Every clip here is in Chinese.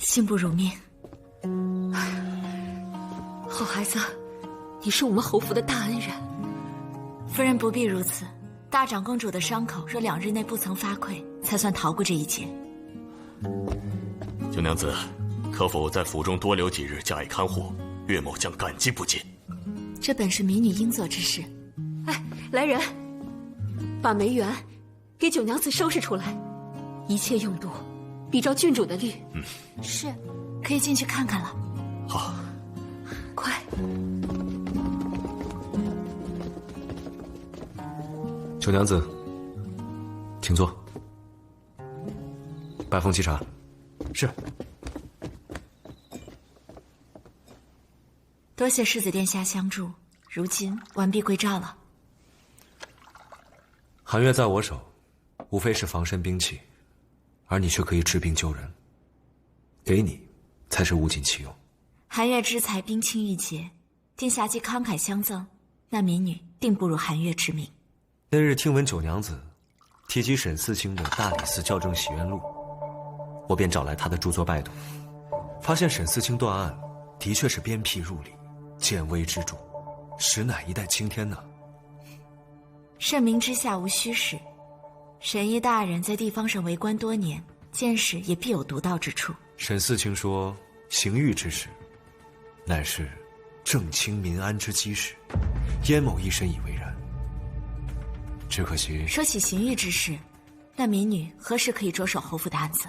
幸不辱命。好孩子，你是我们侯府的大恩人。夫人不必如此，大长公主的伤口若2日内不曾发溃，才算逃过这一劫。九娘子，可否在府中多留几日，加以看护？岳某将感激不尽。这本是民女应做之事。哎，来人，把梅园给九娘子收拾出来，一切用度比照郡主的律。是，可以进去看看了。好，快。九娘子，请坐。拜奉沏茶。是。多谢世子殿下相助，如今完璧归赵了。寒月在我手，无非是防身兵器，而你却可以治病救人，给你才是物尽其用。寒月之才冰清玉洁，殿下既慷慨相赠，那民女定不辱寒月之名。那日听闻九娘子提及沈四卿的大理寺校正洗冤录，我便找来他的著作拜读，发现沈四卿断案的确是鞭辟入里，见微知著，实乃一代青天呐。盛名之下无虚实，沈毅大人在地方上为官多年，见识也必有独到之处。沈四卿说刑狱之事乃是正清民安之基石，燕某亦深以为然。只可惜说起刑狱之事，那民女何时可以着手侯府的案子？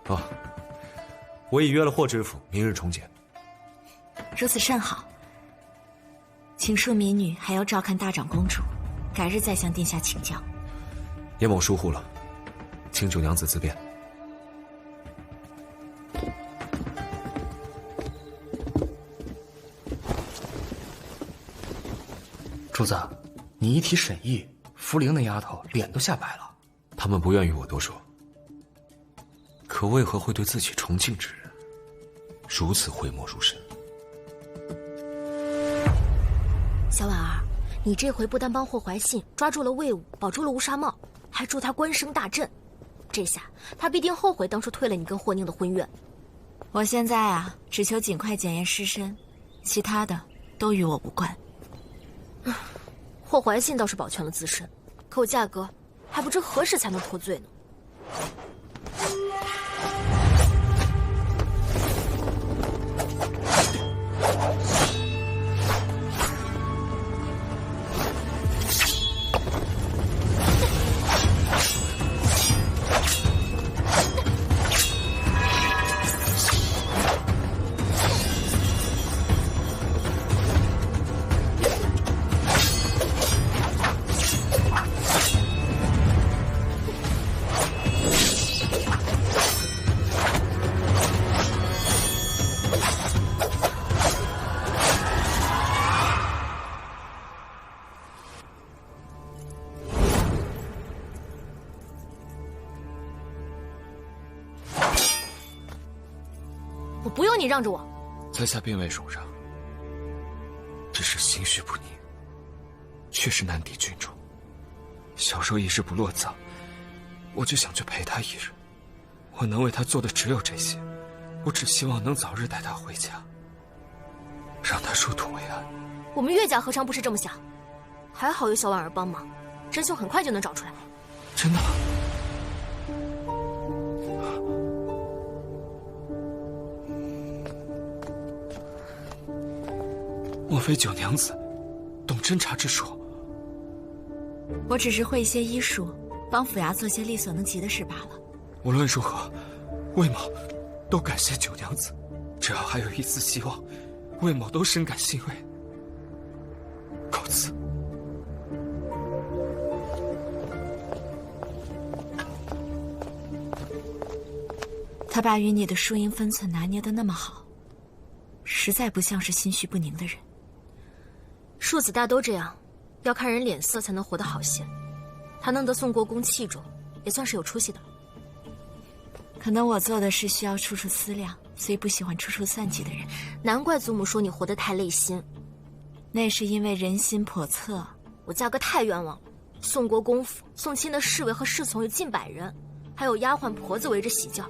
哦，我已约了霍知府，明日重检。如此甚好，请恕民女还要照看大长公主，改日再向殿下请教。叶某疏忽了，请九娘子自便。主子，你一提沈毅，福陵那丫头脸都吓白了。他们不愿与我多说，可为何会对自己崇敬之人如此讳莫如深？小婉儿，你这回不但帮霍怀信抓住了魏武，保住了乌纱帽，还助他官升大振，这下他必定后悔当初退了你跟霍宁的婚约。我现在啊，只求尽快检验尸身，其他的都与我无关。霍怀信倒是保全了自身，可我价格还不知何时才能脱罪呢。我不用你让着我。在下并未受伤，只是心绪不宁，确实难敌郡主。小时候一时不落葬，我就想去陪他一日。我能为他做的只有这些，我只希望能早日带他回家，让他入土为安。我们岳家何尝不是这么想？还好有小婉儿帮忙，真凶很快就能找出来。真的吗？莫非九娘子懂侦查之术？我只是会一些医术，帮府衙做些力所能及的事罢了。无论如何，魏某都感谢九娘子。只要还有一丝希望，魏某都深感欣慰。告辞。他把与你的输赢分寸拿捏得那么好，实在不像是心绪不宁的人。庶子大都这样，要看人脸色才能活得好些。他能得宋国公器重，也算是有出息的了。可能我做的事需要处处思量，所以不喜欢处处算计的人。难怪祖母说你活得太累心，那是因为人心叵测。我价格太冤枉了。宋国公府送亲的侍卫和侍从有近100人，还有丫鬟婆子围着喜轿，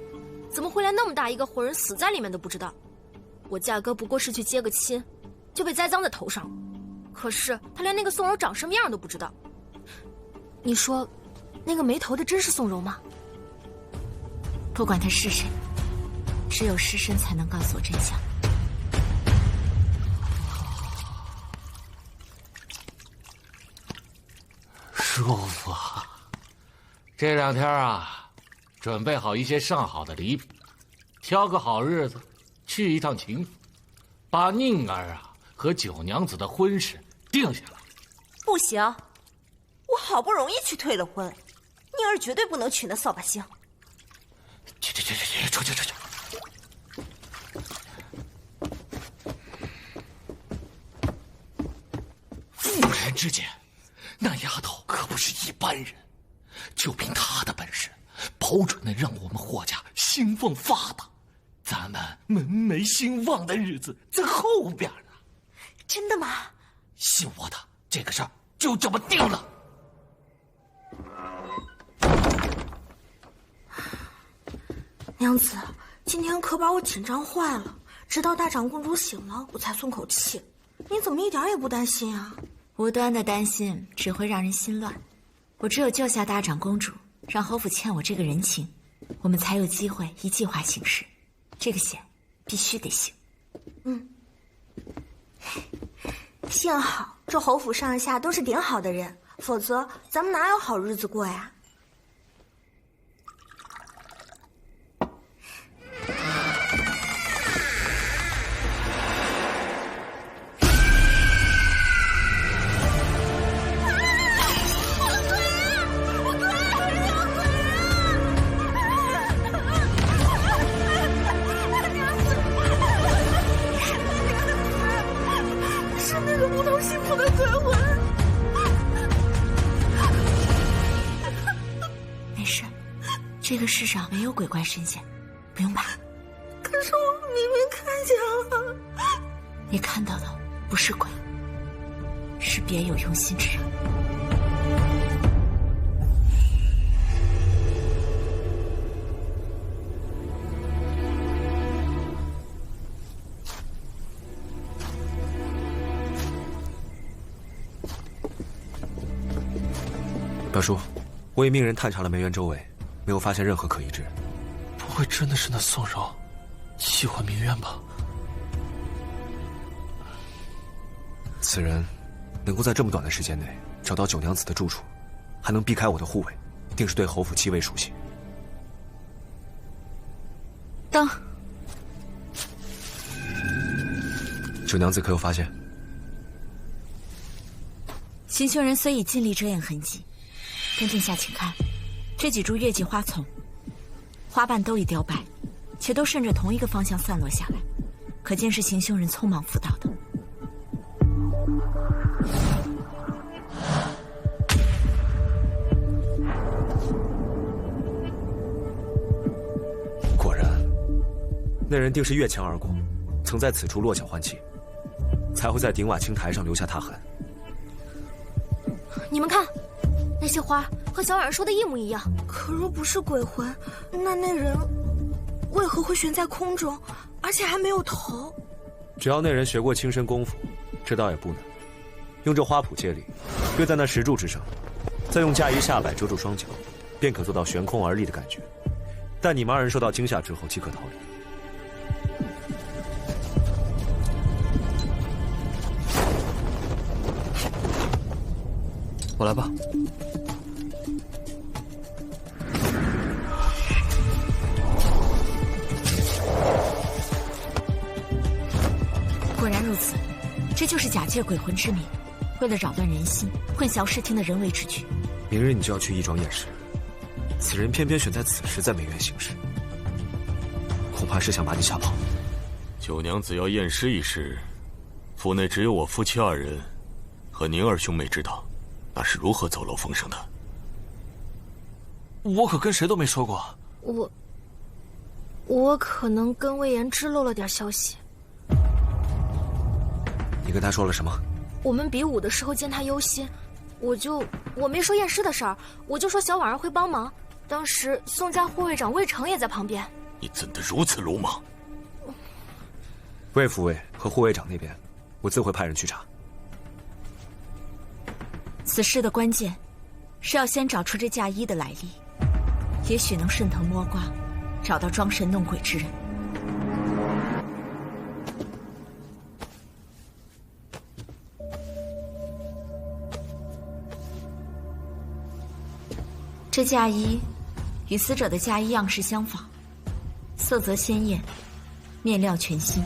怎么会连那么大一个活人死在里面都不知道？我价哥不过是去接个亲，就被栽赃在头上。可是他连那个宋柔长什么样都不知道。你说，那个没头的真是宋柔吗？不管他是谁，只有尸身才能告诉我真相。舒服啊！这2天啊，准备好一些上好的礼品，挑个好日子，去一趟秦府，把宁儿啊和九娘子的婚事定下来。不行，我好不容易去退了婚，宁儿绝对不能娶那扫把星。去，出去！妇人之见，那丫头可不是一般人，就凭她的本事，保准能让我们霍家兴旺发达。咱们门楣兴旺的日子在后边呢。真的吗？信我的，这个事儿就这么定了。娘子，今天可把我紧张坏了，直到大长公主醒了，我才松口气。你怎么一点也不担心啊？无端的担心只会让人心乱。我只有救下大长公主，让侯府欠我这个人情，我们才有机会依计划行事。这个险必须得行。幸好这侯府上下都是顶好的人，否则咱们哪有好日子过呀？这个世上没有鬼怪神仙，不用怕。可是我明明看见了。你看到的不是鬼，是别有用心之人。表叔，我已命人探查了梅园周围，没有发现任何可疑之人。不会真的是那宋柔喜欢明渊吧？此人能够在这么短的时间内找到九娘子的住处，还能避开我的护卫，定是对侯府极为熟悉。等，九娘子可有发现？行凶人虽已尽力遮掩痕迹，但殿下请看，这几株月季花丛，花瓣都已凋败，且都顺着同一个方向散落下来，可见是行凶人匆忙拂倒的。果然，那人定是越墙而过，曾在此处落脚换气，才会在顶瓦青台上留下踏痕。你们看，那些花和小婉儿说的一模一样。可若不是鬼魂，那人为何会悬在空中，而且还没有头？只要那人学过轻身功夫，这倒也不难。用这花圃借力，跃在那石柱之上，再用架衣下摆遮住双脚，便可做到悬空而立的感觉。待你们二人受到惊吓之后，即可逃离。我来吧。果然如此，这就是假借鬼魂之名，为了扰乱人心、混淆视听的人为之举。明日你就要去义庄验尸，此人偏偏选在此时在梅园行事，恐怕是想把你吓跑。九娘子要验尸一事，府内只有我夫妻二人和宁儿兄妹知道。那是如何走漏风声的？我可跟谁都没说过。我可能跟魏延知漏了点消息。你跟他说了什么？我们比武的时候见他忧心，我没说验尸的事儿，我就说小婉儿会帮忙。当时宋家护卫长魏成也在旁边。你怎得如此鲁莽？魏副尉和护卫长那边，我自会派人去查。此事的关键是要先找出这嫁衣的来历，也许能顺藤摸瓜，找到装神弄鬼之人。这嫁衣与死者的嫁衣样式相仿，色泽鲜艳，面料全新，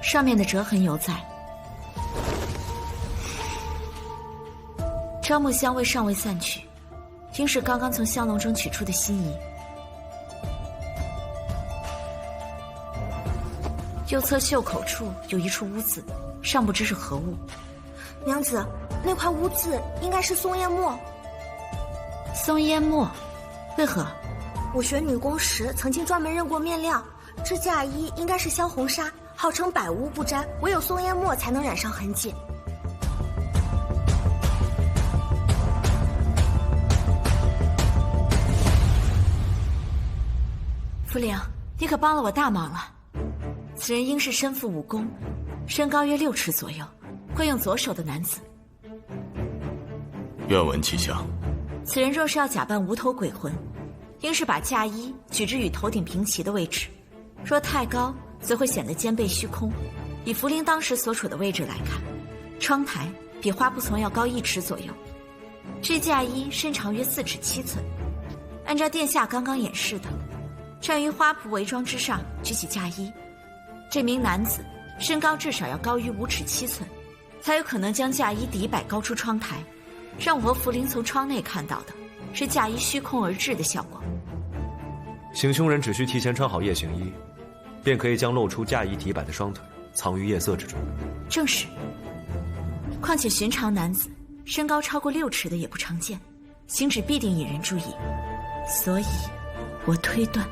上面的折痕犹在。樟木香味尚未散去，应是刚刚从香笼中取出的新衣。右侧袖口处有一处污渍，尚不知是何物。娘子，那块污渍应该是松烟墨。松烟墨，为何？我学女工时曾经专门认过面料，这嫁衣应该是香红纱，号称百污不沾，唯有松烟墨才能染上痕迹。福陵，你可帮了我大忙了。此人应是身负武功，身高约6尺左右，会用左手的男子。愿闻其详。此人若是要假扮无头鬼魂，应是把嫁衣举至与头顶平齐的位置，若太高，则会显得肩背虚空。以福陵当时所处的位置来看，窗台比花布丛要高1尺左右。这嫁衣身长约4尺7寸，按照殿下刚刚演示的，站于花仆围庄之上举起嫁衣，这名男子身高至少要高于5尺7寸，才有可能将嫁衣底摆高出窗台，让我和福陵从窗内看到的是嫁衣虚空而至的效果。行凶人只需提前穿好夜行衣，便可以将露出嫁衣底摆的双腿藏于夜色之中。正是。况且寻常男子身高超过6尺的也不常见，行止必定引人注意，所以我推断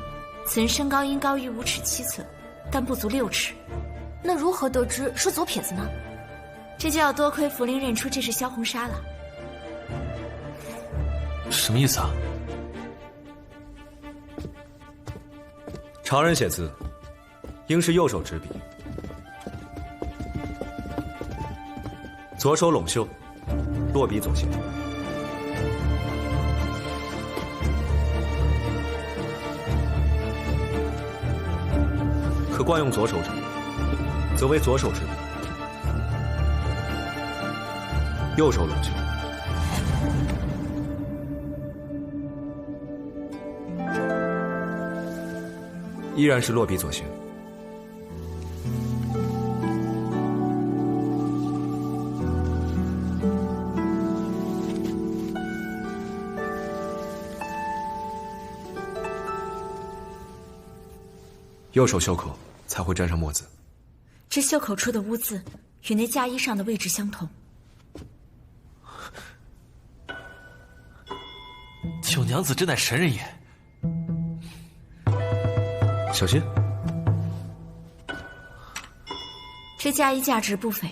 此人身高应高于5尺7寸，但不足6尺。那如何得知是左撇子呢？这就要多亏福陵认出这是萧红纱了。什么意思啊？常人写字，应是右手执笔，左手拢袖，落笔左行。可惯用左手者，则为左手执笔，右手拢袖。依然是落笔左行。右手袖口才会沾上墨渍。这袖口处的污渍与那嫁衣上的位置相同。九娘子真乃神人也。小心！这嫁衣价值不菲，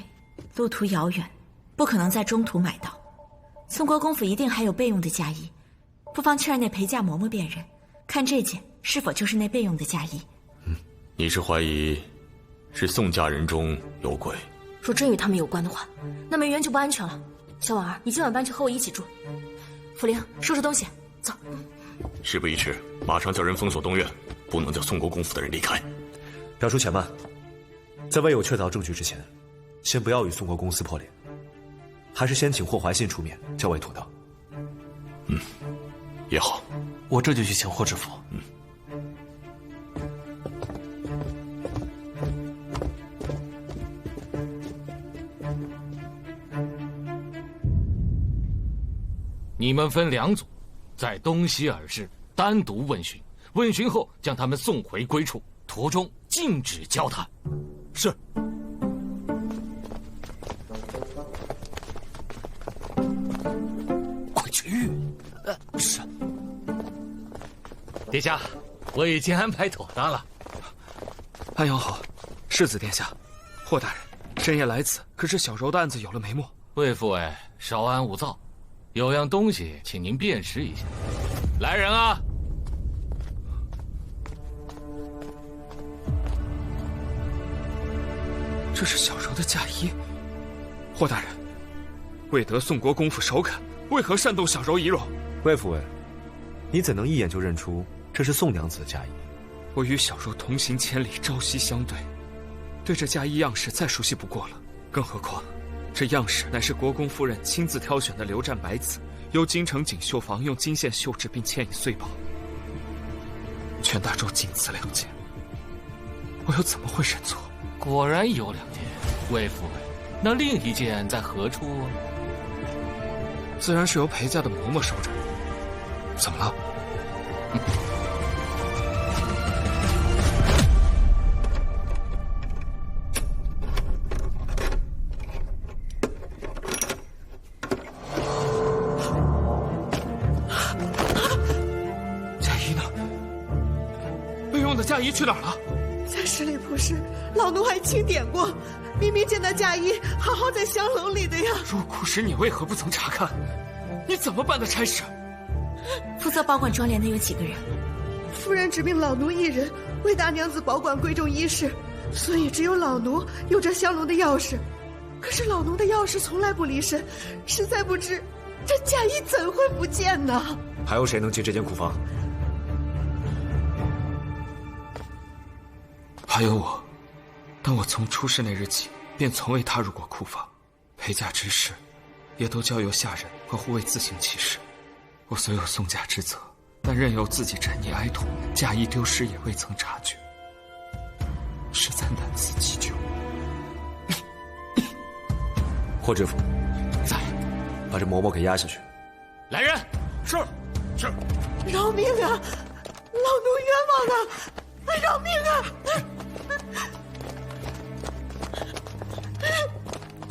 路途遥远，不可能在中途买到。宋国公府一定还有备用的嫁衣，不妨去让那陪嫁嬷嬷辨认，看这件是否就是那备用的嫁衣。你是怀疑是宋家人中有鬼？若真与他们有关的话，那梅园就不安全了。小婉儿，你今晚搬去和我一起住。福陵，收拾东西，走。事不宜迟，马上叫人封锁东院，不能叫宋国公府的人离开。表叔且慢，在未有确凿证据之前，先不要与宋国公撕破脸，还是先请霍怀信出面较为妥当。也好，我这就去请霍知府。你们分2组，在东西耳室单独问询，问询后将他们送回归处，途中禁止交谈。是。快去！是。殿下，我已经安排妥当了。安阳好，世子殿下，霍大人，深夜来此，可是小柔的案子有了眉目？魏副尉，稍安勿躁。有样东西，请您辨识一下。来人啊！这是小柔的嫁衣。霍大人，未得宋国公府首肯，为何擅动小柔仪容？魏府尉，你怎能一眼就认出这是宋娘子的嫁衣？我与小柔同行千里，朝夕相对，对这嫁衣样式再熟悉不过了。更何况，这样式乃是国公夫人亲自挑选的流战白子，由京城锦绣坊用金线绣制并嵌以碎宝，全大周仅此2件，我又怎么会认错？果然有2件，魏府尉，那另一件在何处？自然是由裴家的嬷嬷收着。怎么了？嫁衣呢？备用的嫁衣去哪儿了？在十里铺时，老奴还清点过，明明见那嫁衣好好在香楼里的呀。入库时你为何不曾查看？你怎么办的差事？负责保管庄帘的有几个人？夫人指命老奴一人为大娘子保管贵重衣饰，所以只有老奴有这香楼的钥匙。可是老奴的钥匙从来不离身，实在不知这嫁衣怎会不见呢？还有谁能进这间库房？还有我，但我从出事那日起便从未踏入过库房，陪嫁之事也都交由下人和护卫自行其事。我虽有送嫁之责，但任由自己沉溺哀痛，嫁衣丢失也未曾察觉，实在难辞其咎。霍知府，在，把这嬷嬷给押下去。来人！是。饶命啊！老奴冤枉啊！饶命啊！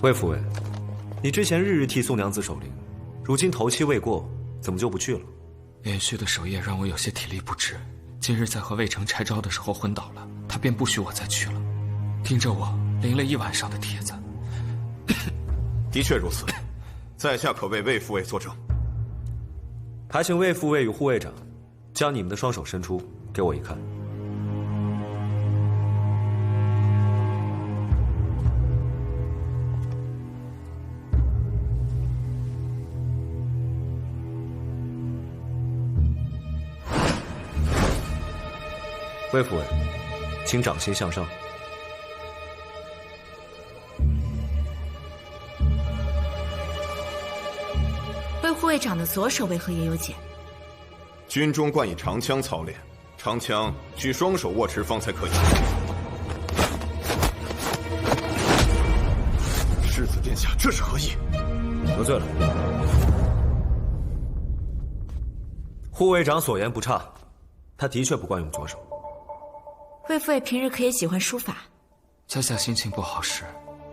魏府尉，你之前日日替宋娘子守灵，如今头期未过，怎么就不去了？连续的守夜让我有些体力不支，今日在和魏成拆招的时候昏倒了，他便不许我再去了，盯着我淋了1晚上的帖子。的确如此，在下可为魏副尉作证。还请魏副尉与护卫长将你们的双手伸出，给我一看。魏副尉，请掌心向上。魏护卫长的左手为何也有茧？军中惯以长枪操练，长枪需双手握持方才可以。世子殿下，这是何意？得罪了。护卫长所言不差，他的确不惯用左手。魏副尉平日可也喜欢书法，在下心情不好时，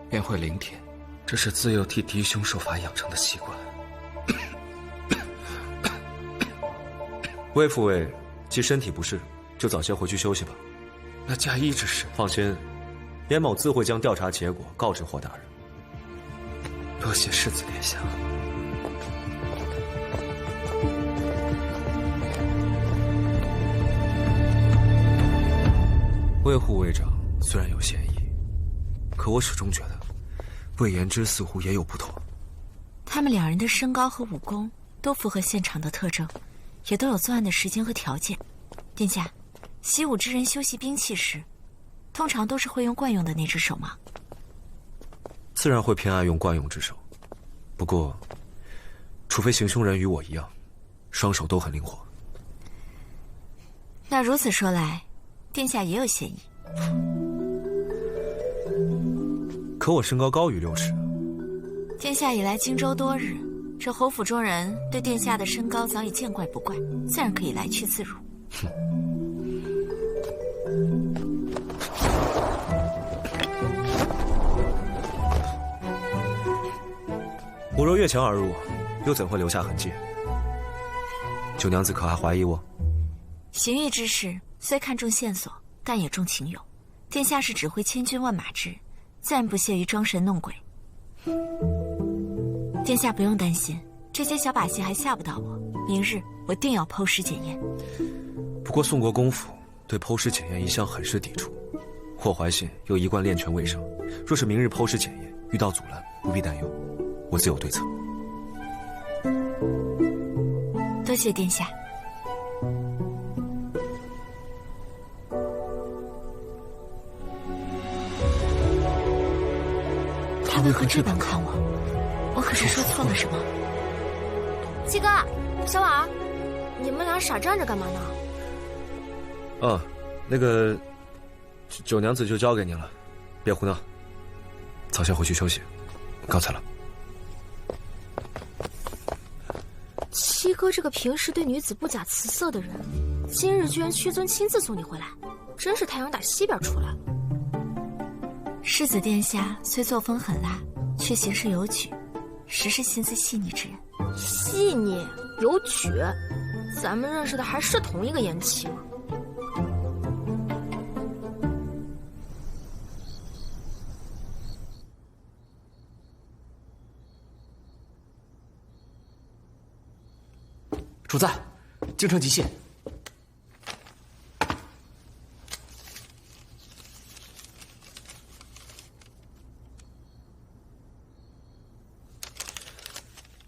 便会临帖，这是自幼替嫡兄受法养成的习惯。魏副尉，既身体不适，就早些回去休息吧。那嫁衣之事，放心，严某自会将调查结果告知霍大人。多谢世子殿下。魏护卫长虽然有嫌疑，可我始终觉得魏延之似乎也有不妥。他们2人的身高和武功都符合现场的特征，也都有作案的时间和条件。殿下，习武之人修习兵器时，通常都是会用惯用的那只手吗？自然会偏爱用惯用之手，不过，除非行凶人与我一样，双手都很灵活。那如此说来，殿下也有嫌疑。可我身高高于6尺。殿下已来荆州多日，这侯府中人对殿下的身高早已见怪不怪，自然可以来去自如。我若越墙而入，又怎会留下痕迹？九娘子可还怀疑我？行狱之事虽看重线索，但也重情友。殿下是指挥千军万马之，自然不屑于装神弄鬼。殿下不用担心，这些小把戏还吓不到我。明日我我定要剖尸检验。不过宋国公府对剖尸检验一向很是抵触，霍怀信又一贯练权为上，若是明日剖尸检验遇到阻拦，不必担忧，我自有对策。多谢殿下。他为何这般看我？我可是说错了什么？七哥，小婉儿，你们俩傻站着干嘛呢？那个九娘子就交给您了，别胡闹。早先回去休息，告辞了。七哥这个平时对女子不假辞色的人，今日居然屈尊亲自送你回来，真是太阳打西边出来了。世子殿下虽作风狠辣，却行事有矩，实是心思细腻之人。细腻有矩，咱们认识的还是同一个延期吗？主在，京城急信。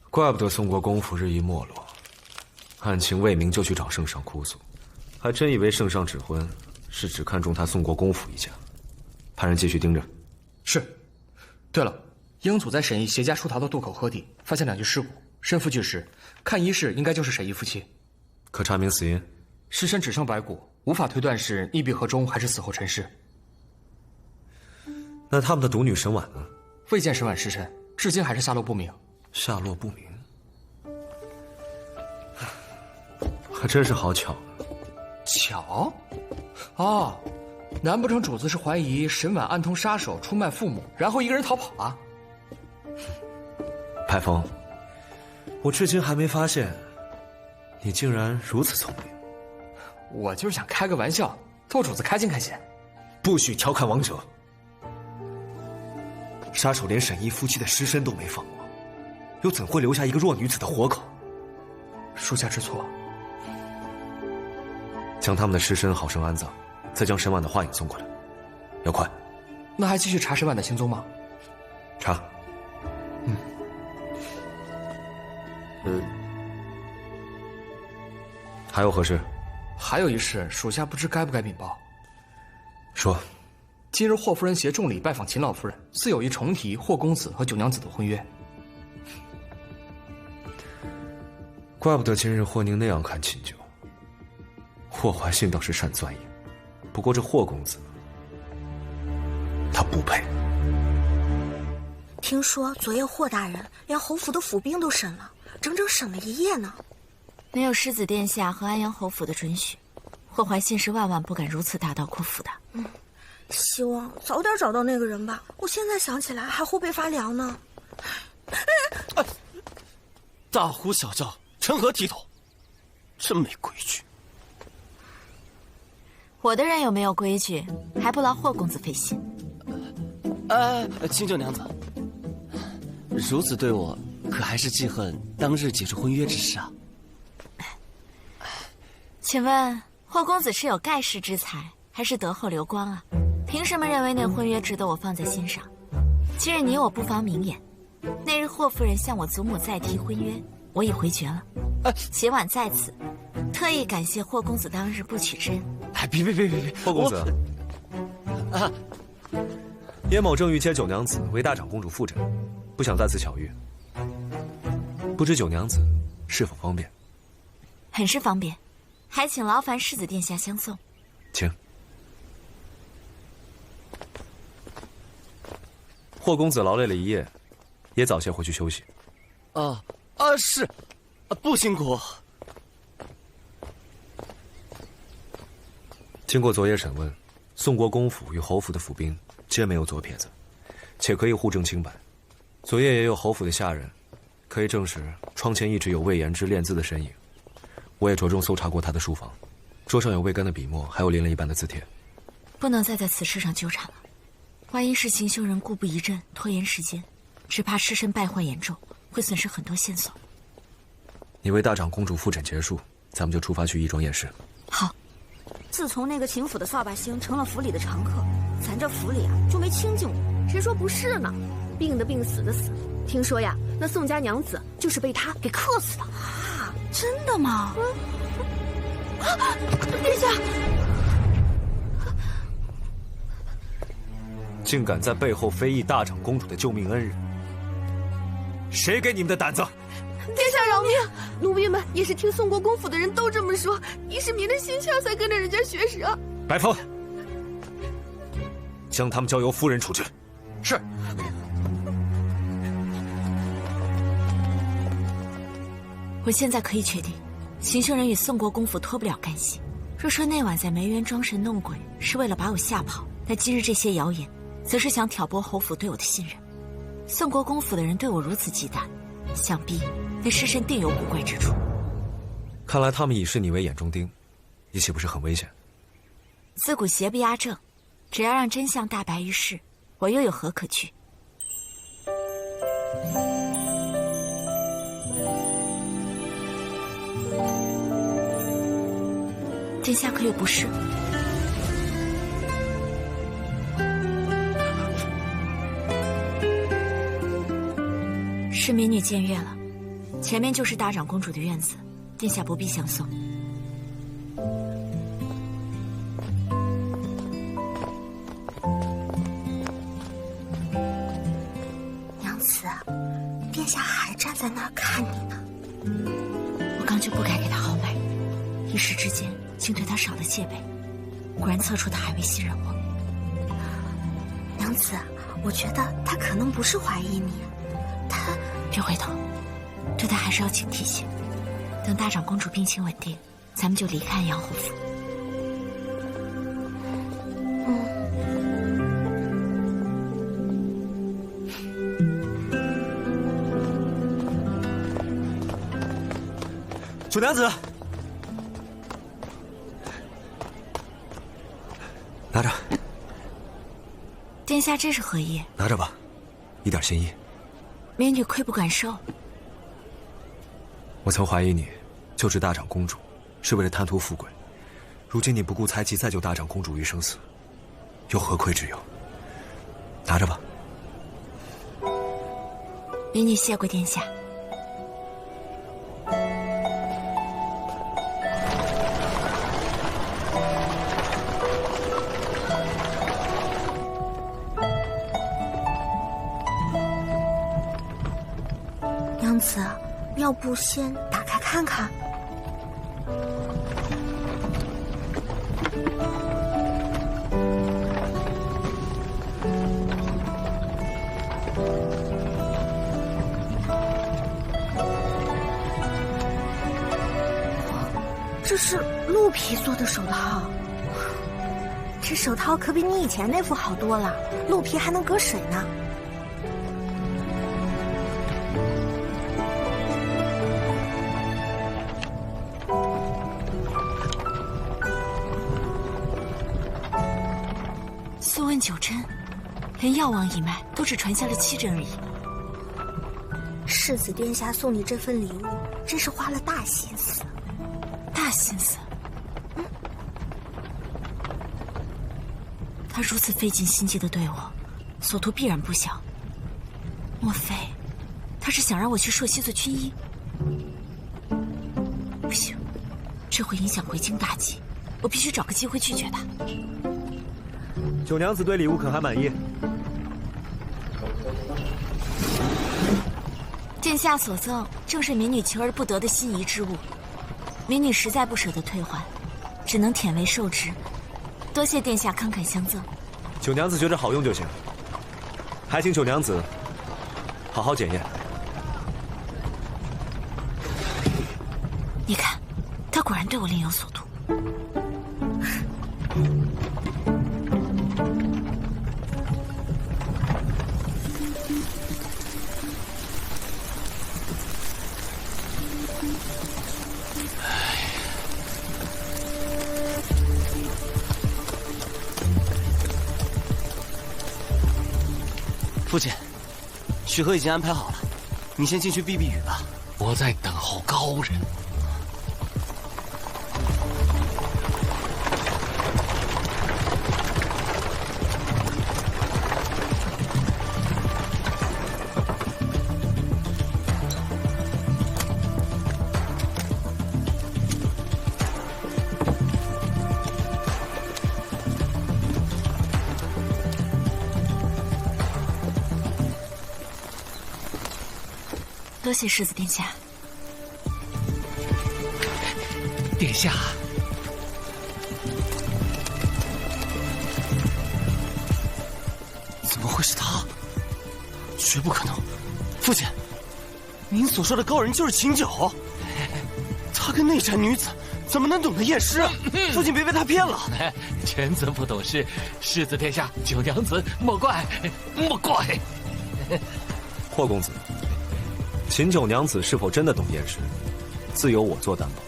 怪不得宋国公府日益没落，案情未明就去找圣上哭诉，还真以为圣上指婚是只看中他宋国公府一家。派人继续盯着。是。对了，英祖在沈毅携家出逃的渡口河底发现2具尸骨，身负巨石，看仪式应该就是沈毅夫妻。可查明死因？尸身只剩白骨，无法推断是溺毙河中还是死后沉尸。那他们的独女沈婉呢？未见沈婉尸身，至今还是下落不明。下落不明，还真是好巧呢。巧？哦，难不成主子是怀疑沈婉暗通杀手出卖父母，然后一个人逃跑了？派风，我至今还没发现，你竟然如此聪明。我就是想开个玩笑，逗主子开心开心。不许调侃王者。杀手连沈毅夫妻的尸身都没放过，又怎会留下一个弱女子的活口？属下知错。将他们的尸身好生安葬，再将沈婉的画影送过来，要快。那还继续查沈婉的行踪吗？查。还有何事？还有一事，属下不知该不该禀报。说。今日霍夫人携重礼拜访秦老夫人，似有意重提霍公子和九娘子的婚约。怪不得今日霍宁那样看秦九。霍怀信倒是善钻营，不过这霍公子，他不配。听说昨夜霍大人连侯府的府兵都审了，整整审了1夜呢。没有世子殿下和安阳侯府的准许，霍怀信是万万不敢如此大刀阔斧的。希望早点找到那个人吧，我现在想起来还后背发凉呢。大呼小叫，成何体统？真没规矩。我的人有没有规矩，还不劳霍公子费心。秦九娘子，如此对我，可还是记恨当日解除婚约之事啊？请问霍公子是有盖世之才，还是德厚流光啊？凭什么认为那婚约值得我放在心上？今日你我不妨明言，那日霍夫人向我祖母再提婚约，我已回绝了。且晚在此，特意感谢霍公子当日不娶之恩。别！霍公子，燕某正欲接九娘子为大长公主复诊，不想再次巧遇，不知九娘子是否方便？很是方便，还请劳烦世子殿下相送。请。霍公子劳累了一夜，也早些回去休息。是，不辛苦。经过昨夜审问，宋国公府与侯府的府兵皆没有左撇子，且可以互证清白。昨夜也有侯府的下人，可以证实窗前一直有魏延之练字的身影。我也着重搜查过他的书房，桌上有未干的笔墨，还有淋了一半的字帖。不能再在此事上纠缠了。万一是行凶人故布疑阵，拖延时间，只怕尸身败坏严重，会损失很多线索。你为大长公主复诊结束，咱们就出发去义庄验尸。好。自从那个秦府的扫把星成了府里的常客，咱这府里就没清静过。谁说不是呢？病的病，死的死。听说呀，那宋家娘子就是被他给克死的。啊，真的吗？殿下，竟敢在背后非议大长公主的救命恩人，谁给你们的胆子？殿下饶命！奴婢们也是听宋国公府的人都这么说，一时迷了心窍才跟着人家学舌。白风，将他们交由夫人处置。是。我现在可以确定，行凶人与宋国公府脱不了干系。若说那晚在梅园装神弄鬼是为了把我吓跑，那今日这些谣言，则是想挑拨侯府对我的信任。宋国公府的人对我如此忌惮，想必那尸身定有古怪之处。看来他们已视你为眼中钉，你岂不是很危险？自古邪不压正，只要让真相大白于世，我又有何可惧？殿下可有不适？是民女僭越了，前面就是大长公主的院子，殿下不必相送。娘子，殿下还站在那儿看你呢。我刚就不该给他豪迈，一时之间竟对他少了戒备，果然测出他还未信任我。娘子，我觉得他可能不是怀疑你，他别回头，对他还是要警惕些。等大长公主病情稳定，咱们就离开阳侯府。九娘子，拿着。殿下，这是何意？拿着吧，一点心意。民女愧不敢受。我曾怀疑你救治大长公主是为了贪图富贵，如今你不顾猜忌再救大长公主于生死，又何愧之有？拿着吧。民女谢过殿下。娘子，要不先打开看看？这是鹿皮做的手套，这手套可比你以前那副好多了，鹿皮还能隔水呢。素问九针，连药王一脉都只传下了7针而已。世子殿下送你这份礼物，真是花了大心思。大心思？他如此费尽心机的对我，所图必然不小。莫非他是想让我去朔西做军医？不行，这会影响回京大计，我必须找个机会拒绝他。九娘子对礼物可还满意？殿下所赠正是民女求而不得的心仪之物，民女实在不舍得退还，只能忝为受之。多谢殿下慷慨相赠。九娘子觉着好用就行，还请九娘子好好检验。你看，他果然对我另有所图。父亲，许河已经安排好了，你先进去避避雨吧。我在等候高人。多谢世子殿下。殿下，怎么会是他？绝不可能！父亲，您所说的高人就是秦九，他跟那宅女子怎么能懂得验尸啊？父亲别被他骗了。臣子不懂事，世子殿下，九娘子莫怪，莫怪。霍公子，秦九娘子是否真的懂验尸，自有我做担保。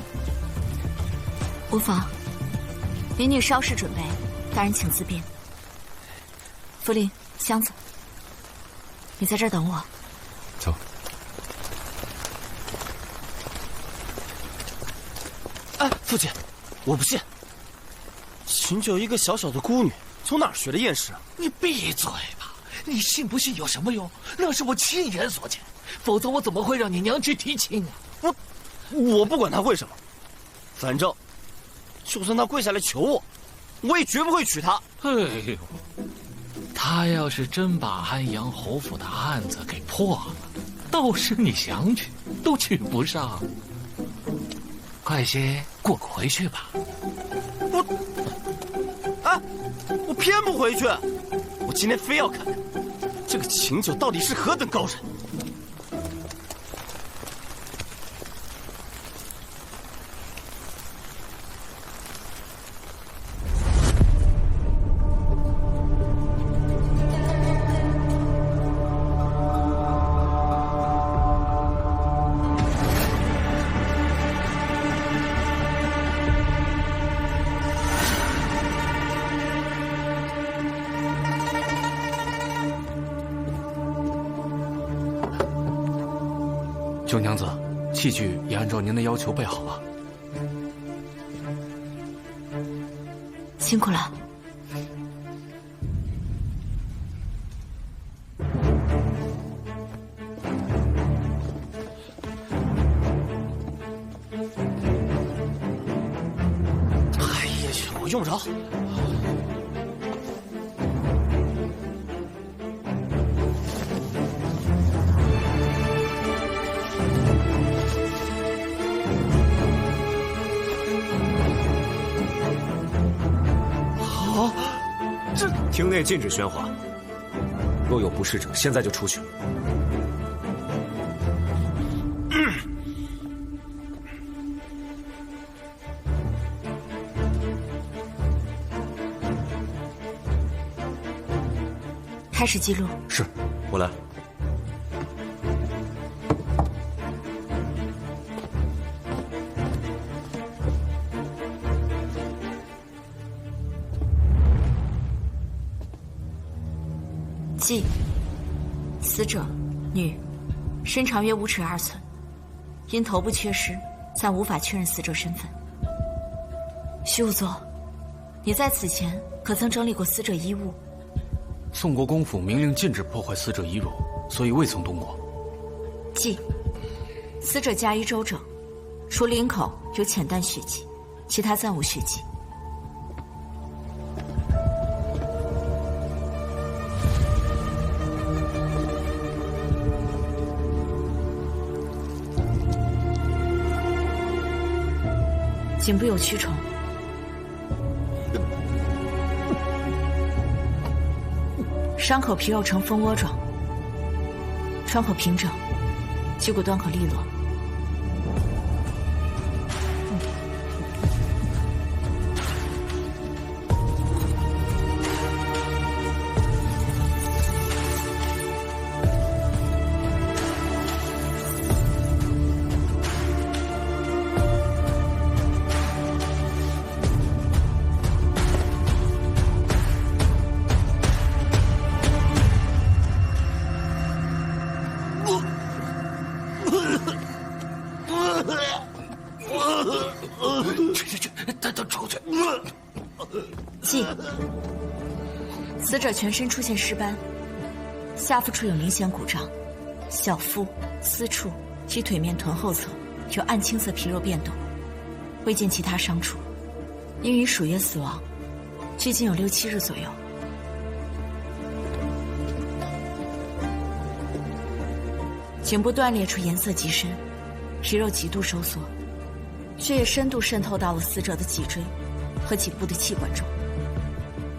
无妨，民女稍事准备，大人请自便。福临，箱子，你在这儿等我。走。哎，父亲，我不信。秦九一个小小的孤女，从哪儿学的验尸？你闭嘴吧！你信不信有什么用？那是我亲眼所见，否则我怎么会让你娘去提亲啊？我不管她为什么，反正就算她跪下来求我，我也绝不会娶她。哎呦，他要是真把安阳侯府的案子给破了，到时你想娶都娶不上。快些过个回去吧。我偏不回去，我今天非要看看这个秦九到底是何等高人。九娘子，器具也按照您的要求备好了。辛苦了。哎呀，我用不着。厅内禁止喧哗，若有不适者，现在就出去。开始记录。是，我来。记：死者，女，身长约5尺2寸，因头部缺失，暂无法确认死者身份。徐仵作，你在此前可曾整理过死者衣物？宋国公府明令禁止破坏死者衣褥，所以未曾动过。记：死者家衣周整，除领口有浅淡血迹，其他暂无血迹。颈部有蛆虫，伤口皮肉呈蜂窝状，窗口平整，脊骨端口利落。去，带他出去。记：死者全身出现尸斑，下腹处有明显鼓胀，小腹、私处及腿面臀后侧有暗青色皮肉变动，未见其他伤处，因于暑夜死亡，距今有6、7日左右。颈部断裂处颜色极深，皮肉极度收缩，血液深度渗透到了死者的脊椎和颈部的气管中，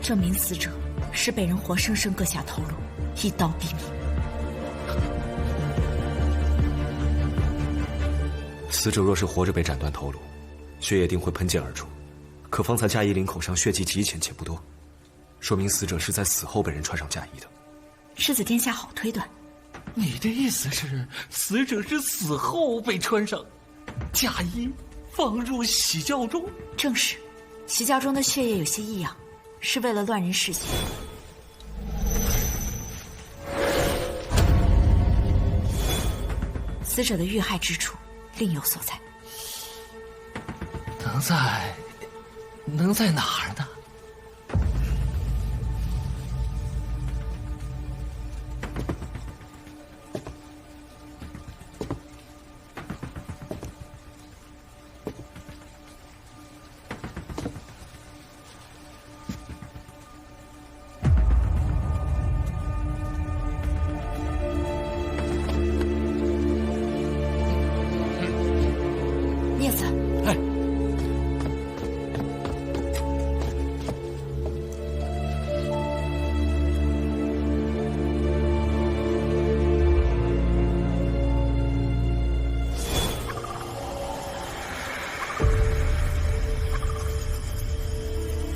证明死者是被人活生生割下头颅，一刀毙命。死者若是活着被斩断头颅，血液定会喷溅而出。可方才嫁衣领口上血迹极浅且不多，说明死者是在死后被人穿上嫁衣的。世子殿下好推断。你的意思是，死者是死后被穿上嫁衣，放入喜轿中？正是，喜轿中的血液有些异样，是为了乱人视线。死者的遇害之处另有所在。能在哪儿呢？镊子，哎。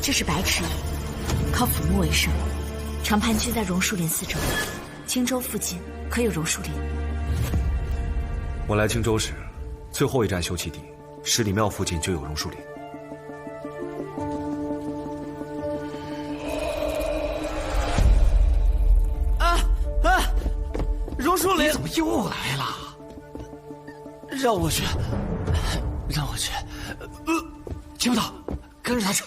这是白齿蚁，靠腐木为生，常盘踞在榕树林四周。荆州附近可有榕树林？我来荆州时，最后一站休憩地十里庙附近就有榕树林。榕树林你怎么又来了？让我去。求道，跟着他去。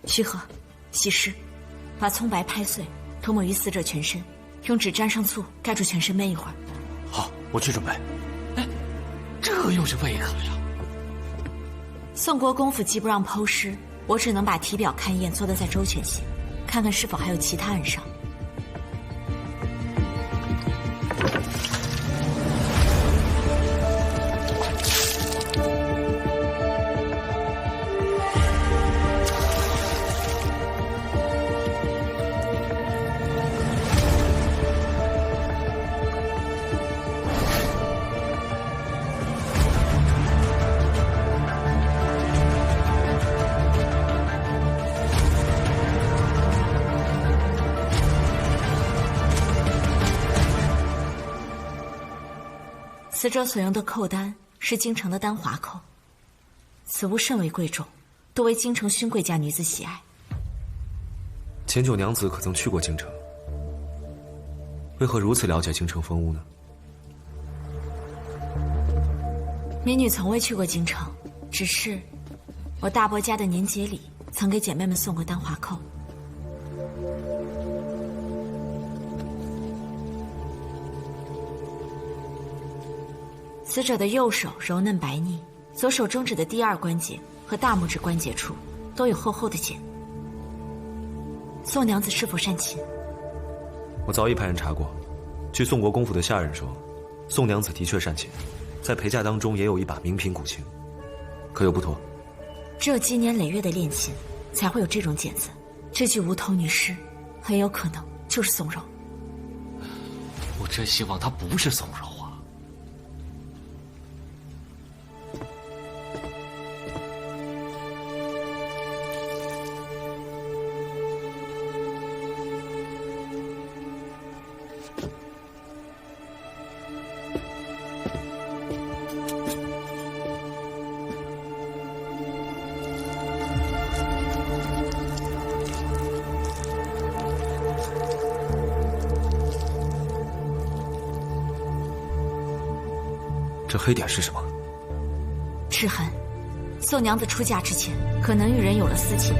须贺，洗尸，把葱白拍碎，涂抹于死者全身，用纸沾上醋，盖住全身焖一会儿。好，我去准备。这又是为何呀？宋国公府既不让剖尸，我只能把体表勘验做得再周全些，看看是否还有其他暗伤。死者所用的扣单是京城的丹华扣，此物甚为贵重，多为京城勋贵家女子喜爱。前九娘子可曾去过京城？为何如此了解京城风物呢？民女从未去过京城，只是我大伯家的年节礼曾给姐妹们送过丹华扣。死者的右手柔嫩白腻，左手中指的第二关节和大拇指关节处都有厚厚的茧。宋娘子是否善琴？我早已派人查过，据宋国公府的下人说，宋娘子的确善琴，在陪嫁当中也有一把名品古琴，可有不妥？只有积年累月的练琴，才会有这种茧子。这具无头女尸，很有可能就是宋柔。我真希望她不是宋柔啊！这黑点是什么？赤痕。宋娘子出嫁之前，可能与人有了私情，